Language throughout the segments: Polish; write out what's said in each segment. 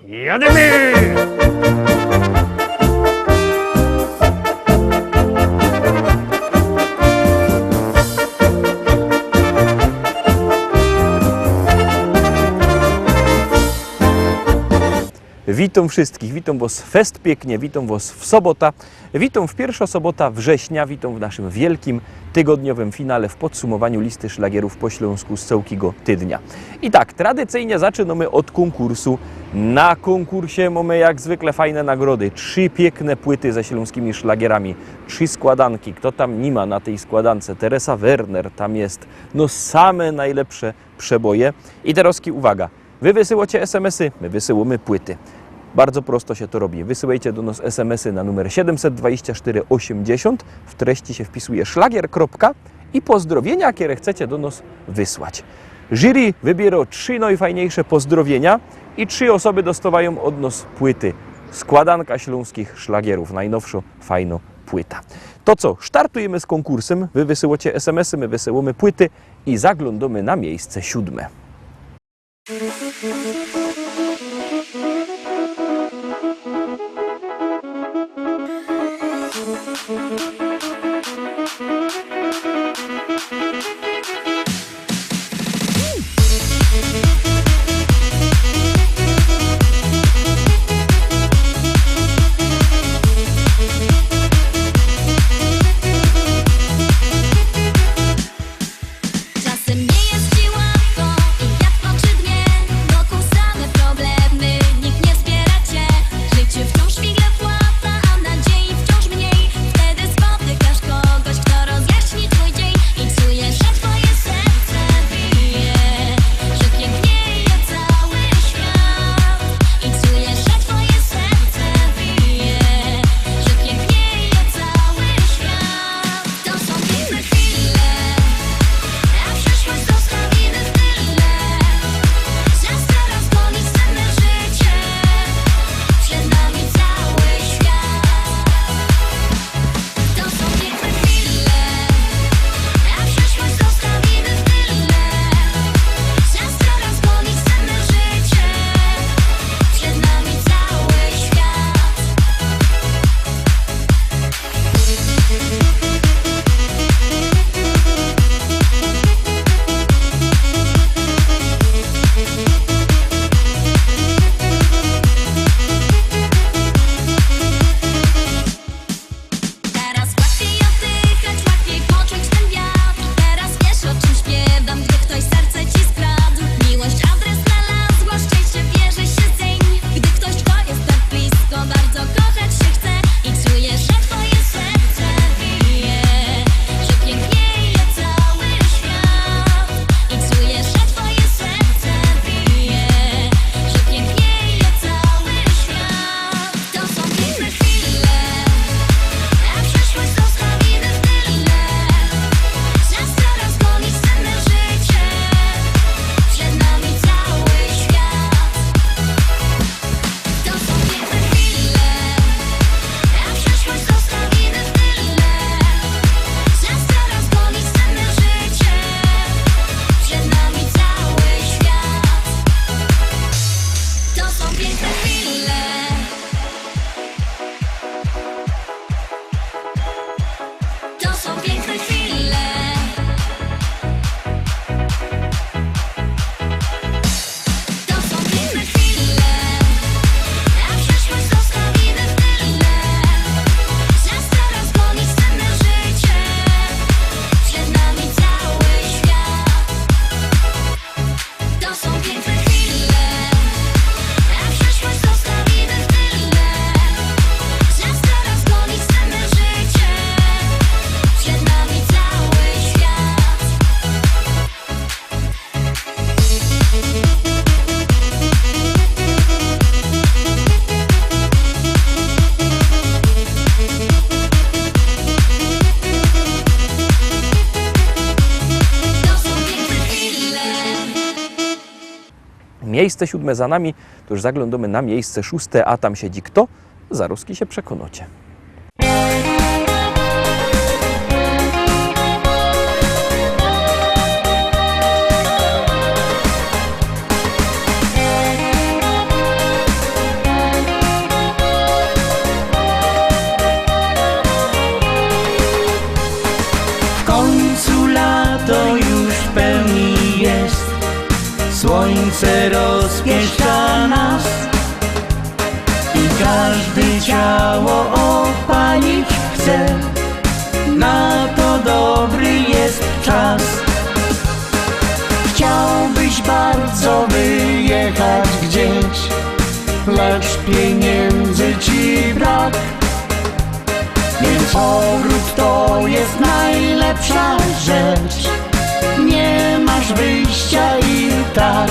Jademy! Witam wszystkich, witam Was fest pięknie, witam Was w sobota, witam w pierwsza sobota września, witam w naszym wielkim tygodniowym finale w podsumowaniu listy szlagierów po śląsku z całego tydnia. I tak, tradycyjnie zaczynamy od konkursu. Na konkursie mamy jak zwykle fajne nagrody. 3 piękne płyty ze śląskimi szlagierami, 3 składanki. Kto tam nie ma na tej składance? Teresa Werner, tam jest no same najlepsze przeboje. I teraz uwaga, Wy wysyłacie SMS-y, my wysyłamy płyty. Bardzo prosto się to robi. Wysyłajcie do nas SMS-y na numer 72480. W treści się wpisuje szlagier. I pozdrowienia, które chcecie do nas wysłać. Jury wybiera 3 najfajniejsze pozdrowienia i 3 osoby dostawają od nas płyty. Składanka śląskich szlagierów. Najnowsza, fajna płyta. To co? Startujemy z konkursem. Wy wysyłacie SMS-y, my wysyłamy płyty i zaglądamy na miejsce 7. Miejsce 7 za nami, to już zaglądamy na miejsce 6, a tam siedzi kto? Zaraz się przekonacie. pojechać gdzieś, lecz pieniędzy ci brak. Więc ogród to jest najlepsza rzecz, nie masz wyjścia i tak.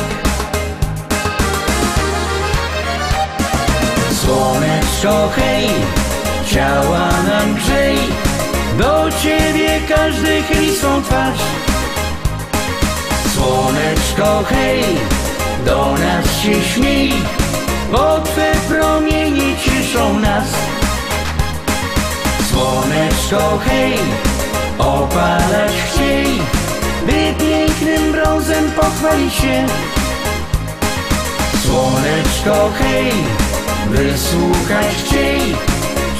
Słoneczko hej, ciała nam grzej, do ciebie każdy chyli swą twarz. Słoneczko hej, do nas się śmiej, bo twe promienie cieszą nas. Słoneczko hej, opalać chciej, by pięknym brązem pochwalić się. Słoneczko hej, wysłuchać chciej,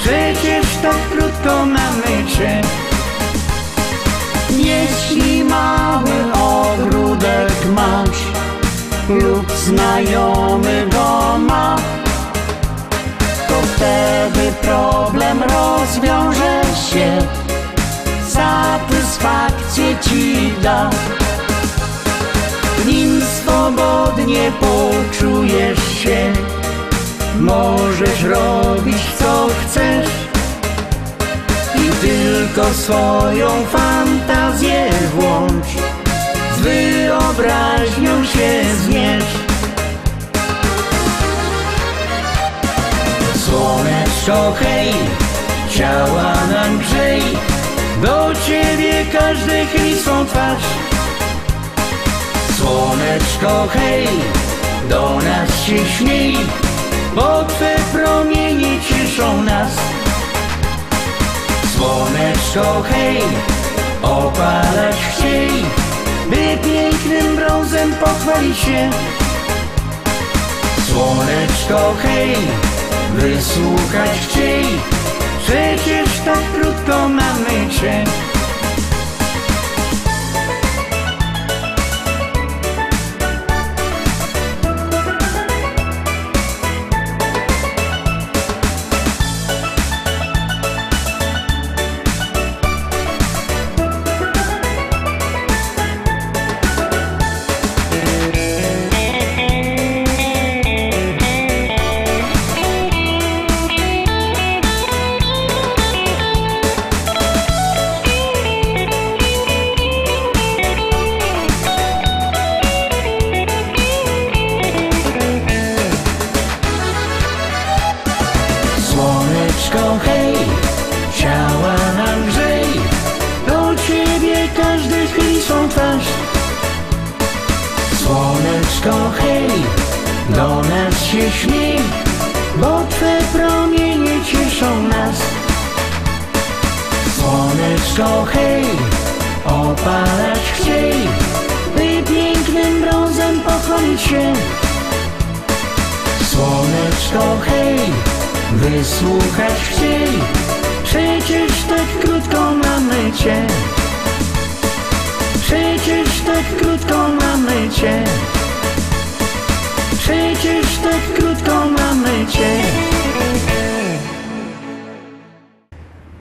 przecież tak krótko mamy cię. Jeśli mały ogródek masz lub znajomy go ma, to wtedy problem rozwiąże się, satysfakcję ci da. W nim swobodnie poczujesz się, możesz robić co chcesz i tylko swoją fantazję włącz, z wyobraźnią się zmierz. Słoneczko hej, ciała nam grzej, do ciebie każdy chyli swą twarz. Słoneczko hej, do nas się śmiej, bo twe promienie cieszą nas. Słoneczko hej, opalać chciej, by pięknym brązem pochwalić się. Słoneczko hej, wysłuchać chciej, przecież tak krótko mamy cię. Słoneczko hej, ciała nam grzej, do ciebie każdy chyli swą twarz. Słoneczko hej, do nas się śmiej, bo twe promienie cieszą nas. Słoneczko hej, opalać chciej, by pięknym brązem pochwalić się. Słoneczko hej, wysłuchać chciej, przecież tak krótko mamy cię. Przecież tak krótko mamy cię. Przecież tak krótko mamy cię.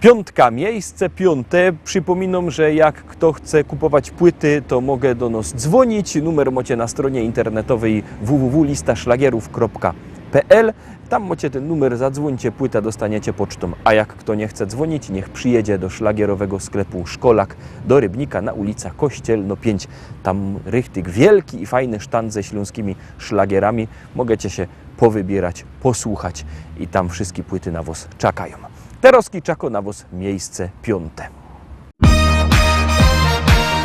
Piątka, miejsce piąte. Przypominam, że jak kto chce kupować płyty, to mogę do nas dzwonić. Numer macie na stronie internetowej www.listaszlagierów.pl. Tam macie ten numer, zadzwońcie, płytę dostaniecie pocztą. A jak kto nie chce dzwonić, niech przyjedzie do szlagierowego sklepu Szkolak do Rybnika na ulica Kościelno 5. Tam rychtyk wielki i fajny sztand ze śląskimi szlagierami. Możecie się powybierać, posłuchać i tam wszystkie płyty na was czekają. Teraz czako na was miejsce piąte.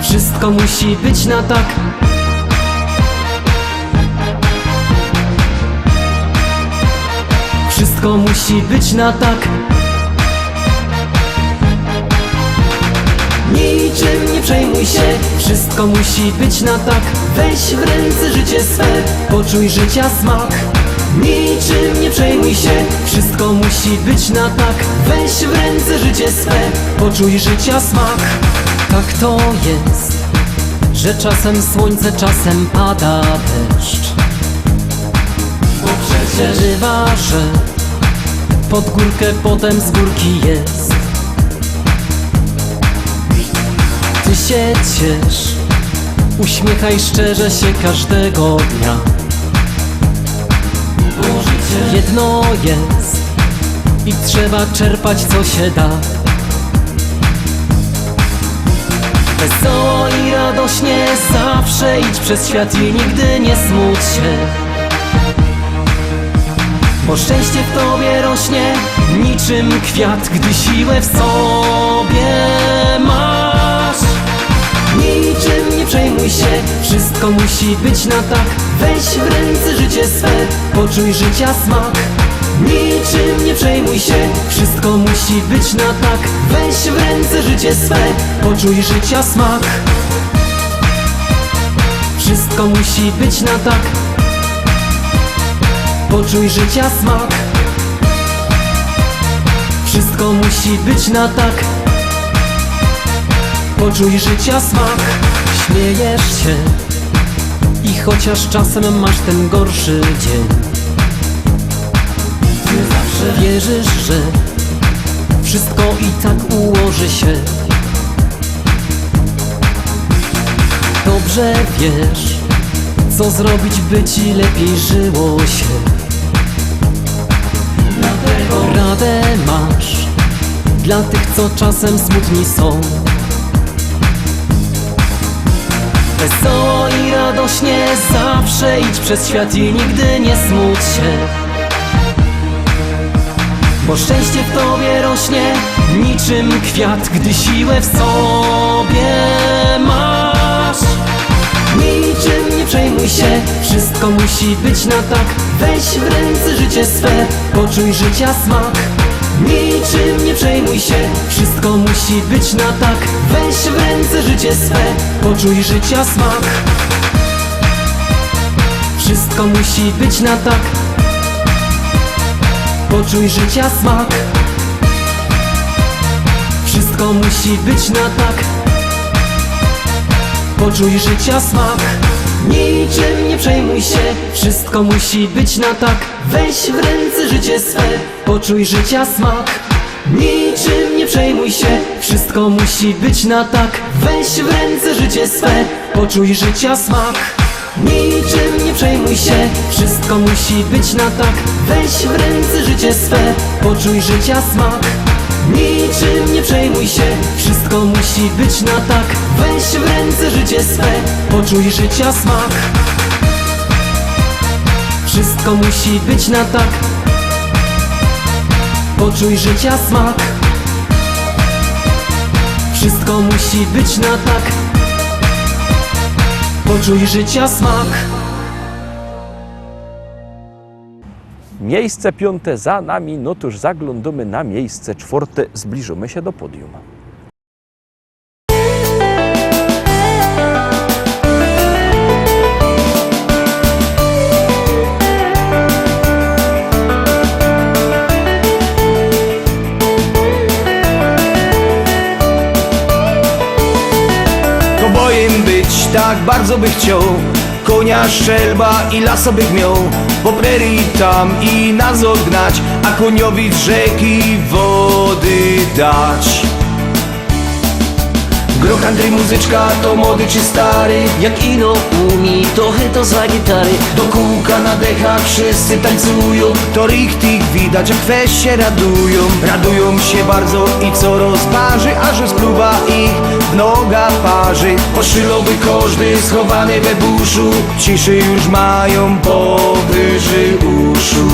Wszystko musi być na tak. Wszystko musi być na tak. Niczym nie przejmuj się, wszystko musi być na tak. Weź w ręce życie swe, poczuj życia smak. Niczym nie przejmuj się, wszystko musi być na tak. Weź w ręce życie swe, poczuj życia smak. Tak to jest, że czasem słońce, czasem pada deszcz. Bo przecież bywa, że pod górkę, potem z górki jest. Ty się ciesz, uśmiechaj szczerze się każdego dnia. jedno jest i trzeba czerpać co się da. Wesoło i radośnie zawsze idź przez świat i nigdy nie smuć się, bo szczęście w tobie rośnie niczym kwiat, gdy siłę w sobie masz. Niczym nie przejmuj się, wszystko musi być na tak. Weź w ręce życie swe, poczuj życia smak. Niczym nie przejmuj się, wszystko musi być na tak. Weź w ręce życie swe, poczuj życia smak. Wszystko musi być na tak. Poczuj życia smak. Wszystko musi być na tak. Poczuj życia smak. Śmiejesz się i chociaż czasem masz ten gorszy dzień, ty zawsze wierzysz, że wszystko i tak ułoży się. Dobrze wiesz, co zrobić, by ci lepiej żyło się. Dlatego radę masz dla tych, co czasem smutni są. Wesoło i radośnie zawsze idź przez świat i nigdy nie smuć się, bo szczęście w tobie rośnie niczym kwiat, gdy siłę w sobie masz. Niczym nie przejmuj się, wszystko musi być na tak. Weź w ręce życie swe, poczuj życia smak. Niczym nie przejmuj się, wszystko musi być na tak. Weź w ręce życie swe, poczuj życia smak. Wszystko musi być na tak. Poczuj życia smak. Wszystko musi być na tak. Poczuj życia smak. Niczym nie przejmuj się, wszystko musi być na tak. Weź w ręce życie swe, poczuj życia smak. Niczym nie przejmuj się, wszystko musi być na tak. Weź w ręce życie swe, poczuj życia smak. Niczym nie przejmuj się, wszystko musi być na tak. Weź w ręce życie swe, poczuj życia smak. Niczym nie przejmuj się, wszystko musi być na tak. Weź w ręce życie swe, poczuj życia smak. Wszystko musi być na tak. Poczuj życia smak. Wszystko musi być na tak. Poczuj życia smak. Miejsce piąte za nami, no toż zaglądamy na miejsce czwarte, zbliżymy się do podium. Kowbojem być tak bardzo by chciał, konia szczelba i lasa bych miał, po prerii tam i nas odgnać, a koniowi z rzeki wody dać. Groch Andrzej muzyczka, to młody czy stary, Jak ino umi, to chyto za gitary. do kółka na dechach wszyscy tańcują, to richtig widać jak weź się radują. Radują się bardzo i co rozparzy, a że spluwa ich w noga parzy. Poszylałby każdy schowany we buszu, ciszy już mają powyżej uszu.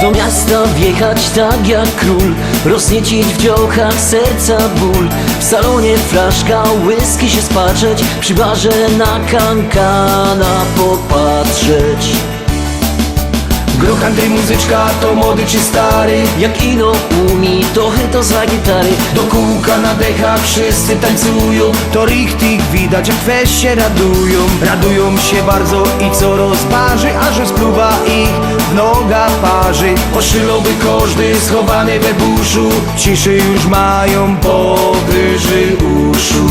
Do miasta wjechać tak jak król, rozniecić w dziołchach serca ból. W salonie flaszka whisky się spatrzeć, przy barze na kankana popatrzeć. Groch Andrzej muzyczka, to młody czy stary, Jak ino umi, to chyto za gitary. do kółka na dechach wszyscy tańcują, to richtig widać jak weź się radują. Radują się bardzo i co rozparzy, a że spluwa ich w noga parzy. Poszylałby każdy schowany we buszu, ciszy już mają powyżej uszu.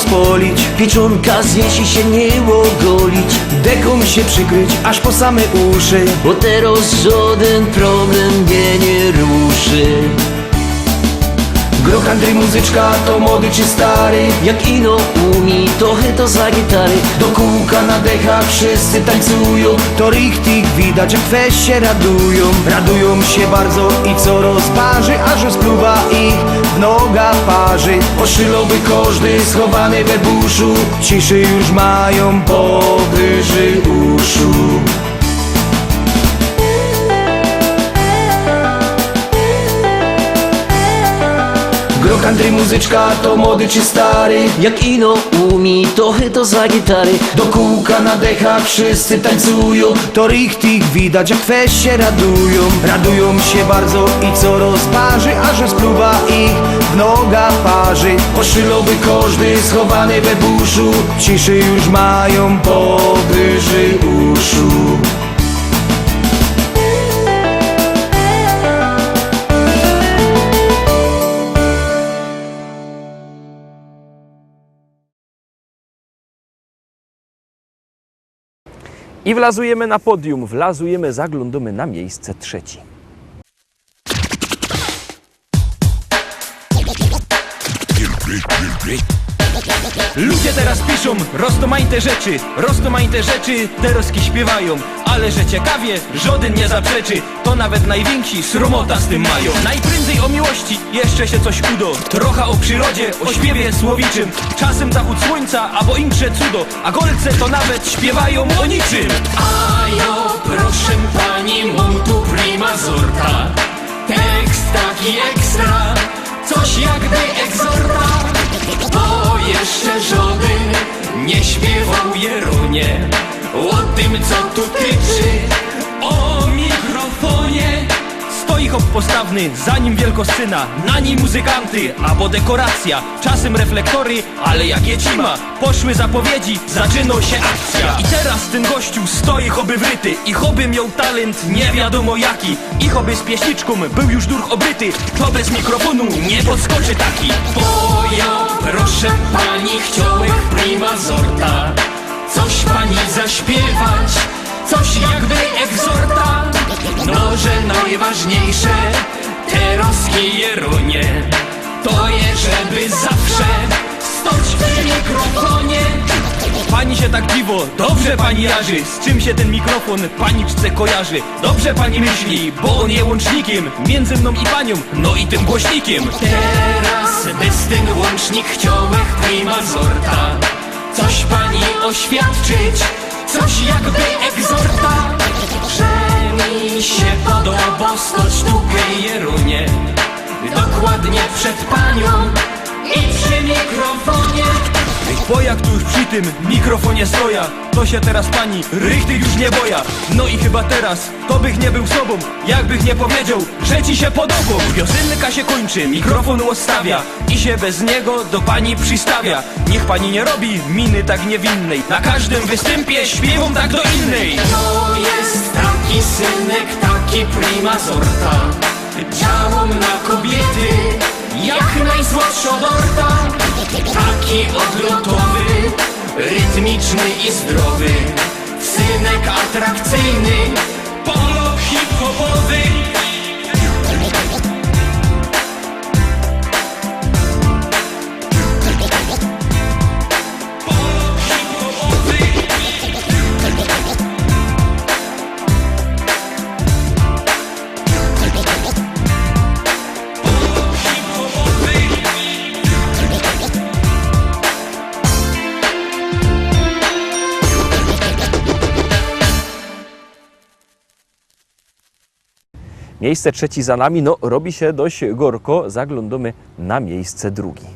pospolić, Pieczonka zjeść i się nie ogolić, deką się przykryć aż po same uszy. bo teraz żaden problem mnie nie ruszy. Gro country muzyczka to młody czy stary, Jak ino umi, trochę to za gitary. do kółka na dechach wszyscy tańcują. To richtig widać, jak weź się radują. Radują się bardzo i co rozparzy, aż rozpluwa ich w nogach parzy. Oszylowy każdy schowany we buszu, ciszy już mają powyżej uszu. Gro country muzyczka to młody czy stary, Jak ino umi, trochę to za gitary. do kółka na dechach wszyscy tańcują. To richtig widać, jak weź się radują. Radują się bardzo i co rozparzy, aż rozpluwa ich w nogach parzy. Oszylowy każdy schowany we buszu, ciszy już mają powyżej uszu. I wlazujemy na podium, wlazujemy, zaglądamy na miejsce trzecie. Ludzie teraz piszą rozmaite rzeczy, teroski śpiewają. Ale że ciekawie, żaden nie zaprzeczy, to nawet najwięksi sromota z tym mają. Najprędzej o miłości jeszcze się coś udo, trochę o przyrodzie, o śpiewie słowiczym. Czasem zachód słońca, albo insze cudo, a golce to nawet śpiewają o niczym. A jo, proszę pani, mam tu prima sorta. Tekst taki ekstra, coś jakby egzorta. Bo jeszcze żaden nie śpiewał Jeronie o tym, co tu tyczy. O mikrofonie stoi hop postawny, za nim wielkosyna, na nim muzykanty, albo dekoracja, czasem reflektory, ale jak jecima, poszły zapowiedzi, zaczyna się akcja. I teraz ten gościu stoi choby wryty, i choby miał talent nie wiadomo jaki, i choby z pieśniczką był już duch obryty, to bez mikrofonu nie podskoczy taki. Bo ja, proszę pani, chciałem prima sorta. Coś pani zaśpiewać, coś jakby egzorta. No, że najważniejsze, teroski Jeronie, to je, żeby zawsze stać przy mikrofonie. Pani się tak dziwo, dobrze pani jarzy, z czym się ten mikrofon paniczce kojarzy. Dobrze pani myśli, bo on je łącznikiem między mną i panią, no i tym głośnikiem. Teraz bez ten łącznik chciałem prima sorta. Coś pani oświadczyć, coś jakby egzorta. Że mi się podoba stać tu Jeronie, dokładnie przed panią i przy mikrofonie. Bo jak tu już przy tym mikrofonie stoja, to się teraz pani rychty już nie boja. No i chyba teraz to bych nie był sobą, jakbych nie powiedział, że ci się podobał. Piosenka się kończy, mikrofon odstawia i się bez niego do pani przystawia. Niech pani nie robi miny tak niewinnej, na każdym występie śpiewam tak do innej. To jest taki synek, taki prima sorta. Działam na kobiety, jak najsłodsza dorta. Taki odlotowy, rytmiczny i zdrowy, synek atrakcyjny, Polo hip-hopowy. Miejsce trzecie za nami, no robi się dość gorko, zaglądamy na miejsce drugie.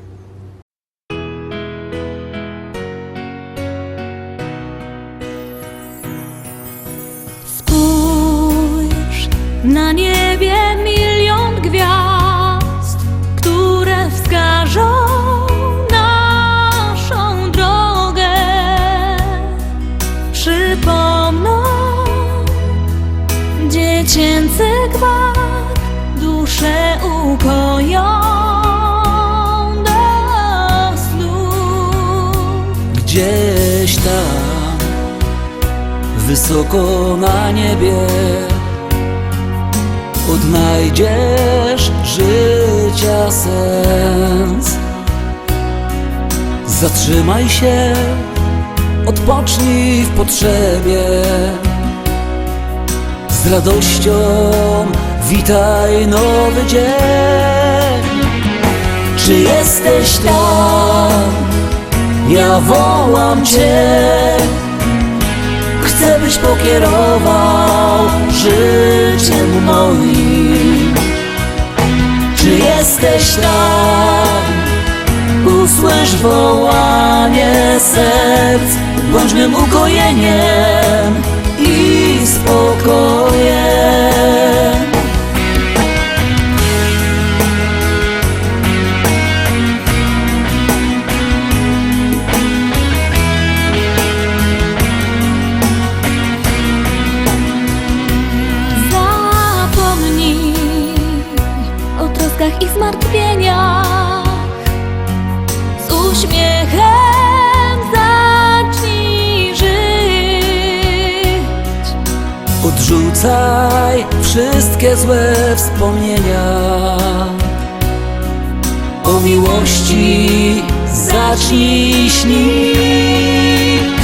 Spójrz, na niebie milion gwiazd, które wskażą naszą drogę. Przypomną dziecięcy gwar, duszę ukoją do snu. gdzieś tam, wysoko na niebie, odnajdziesz życia sens. Zatrzymaj się, odpocznij w potrzebie, z radością witaj nowy dzień. Czy jesteś tam? Ja wołam Cię. Chcę, byś pokierował życiem moim. Czy jesteś tam? Usłysz wołanie serc, bądź mym ukojeniem i spokojem. Zapomnij o troskach i zmartwieniach, z uśmiechem zacznij żyć. Odrzucaj wszystkie złe wspomnienia, o miłości zacznij śnić.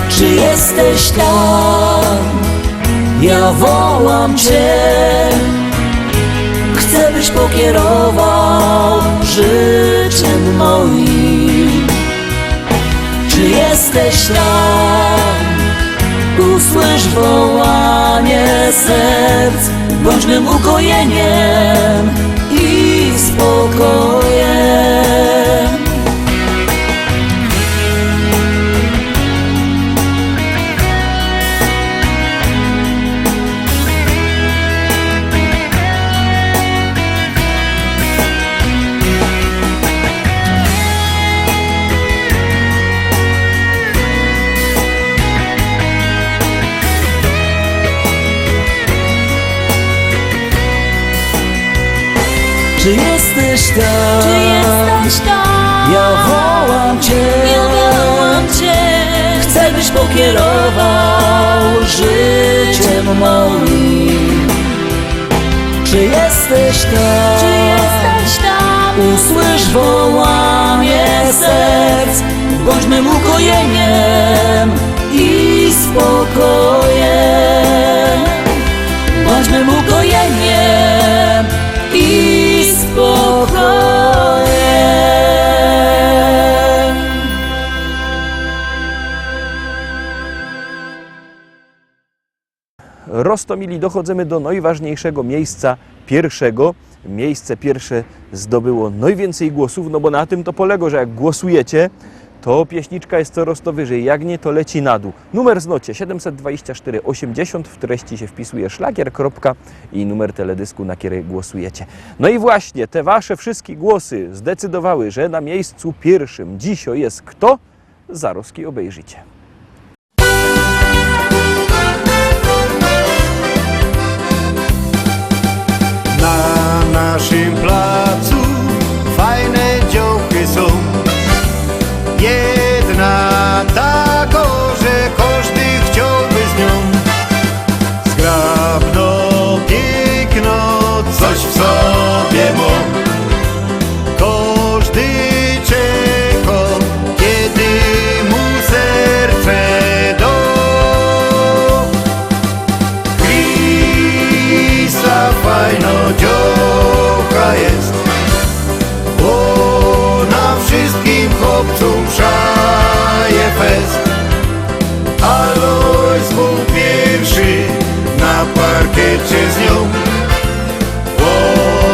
Czy jesteś tam? Ja wołam Cię. Chcę, byś pokierował życiem moim. Czy jesteś tam? Usłysz wołanie serc, bądź mym ukojeniem i spokojem. Czy jesteś tam? Czy jesteś tam? Ja wołam Cię. Ja wołam Cię. Chcę, byś pokierował życiem moim. Czy jesteś tam? Czy jesteś tam? Usłysz wołanie serc, bądź mym ukojeniem i spokojem. Bądź mym ukojeniem i spokojem. Roztomili, dochodzimy do najważniejszego miejsca pierwszego. Miejsce pierwsze zdobyło najwięcej głosów, no bo na tym to polega, że jak głosujecie, to pieśniczka jest coraz to wyżej, jak nie, to leci na dół. Numer znocie 724 80, w treści się wpisuje szlagier, kropka i numer teledysku, na który głosujecie. No i właśnie te wasze wszystkie głosy zdecydowały, że na miejscu pierwszym dzisiaj jest kto? Zaraz obejrzycie. Na naszym placu fajne działki są. Jedna taka, że każdy chciałby z nią. Zgrabno, piękno, coś w sobie ma. Każdy czeka, kiedy mu serce da. Krista fajno działka jest, ona wszystkim chłopcom szaje fest. Alojz był pierwszy na parkiecie z nią,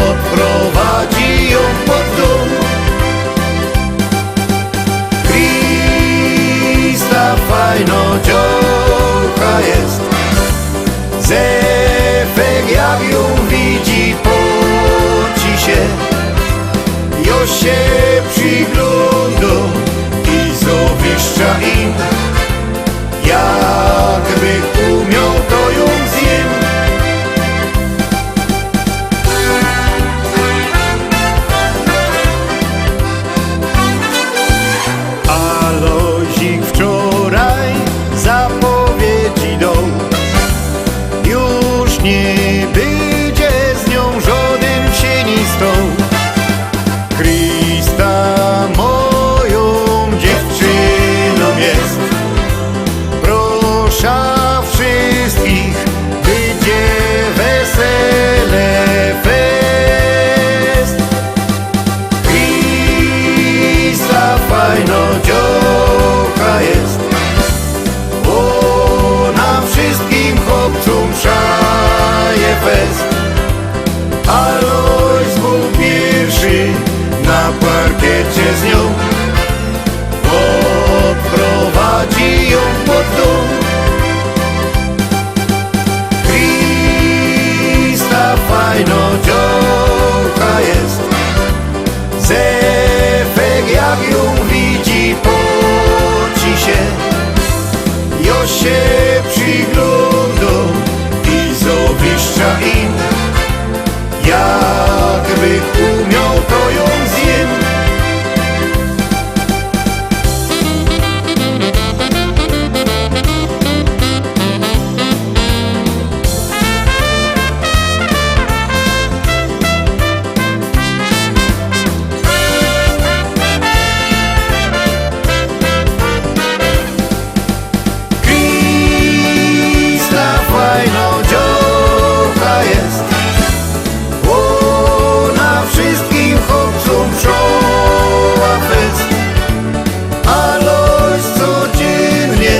odprowadzi ją pod dom. Krista fajno działka jest, Zefek jak ją widzi poci się. Jo się przygląda i zawiszcza im, jakby umiał, to ją zjem. Alojz się, jo się przyglądam i zawiszcza im. Jakby umiał, to ją zjem. Krista fajno dziołka jest, ona wszystkim chłopcom wszoła fest. Aloś codziennie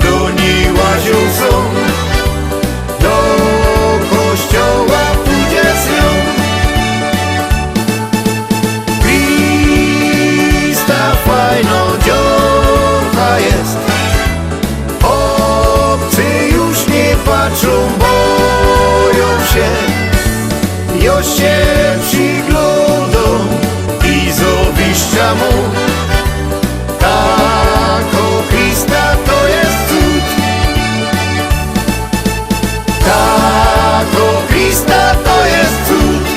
do niej łazią są, do kościoła pójdzie z nią. Krista fajno dziołka jest, obcy już nie patrzą, boją się. Jo się przyglądam i zawiszcza mu. Tako Krista to jest cud. Tako Krista to jest cud.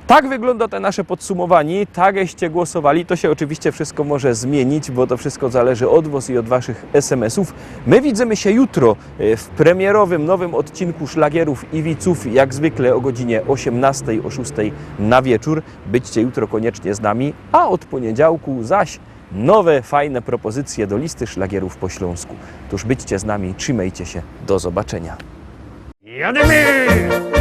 Tak wygląda to nasze podsumowanie, takście głosowali. To się oczywiście wszystko może zmienić, bo to wszystko zależy od Was i od Waszych SMS-ów. My widzimy się jutro w premierowym nowym odcinku Szlagierów i Wiców, jak zwykle o godzinie 18, o 6 na wieczór. Byćcie jutro koniecznie z nami, a od poniedziałku zaś nowe, fajne propozycje do listy szlagierów po śląsku. Tuż byćcie z nami, trzymajcie się, do zobaczenia. Jademy!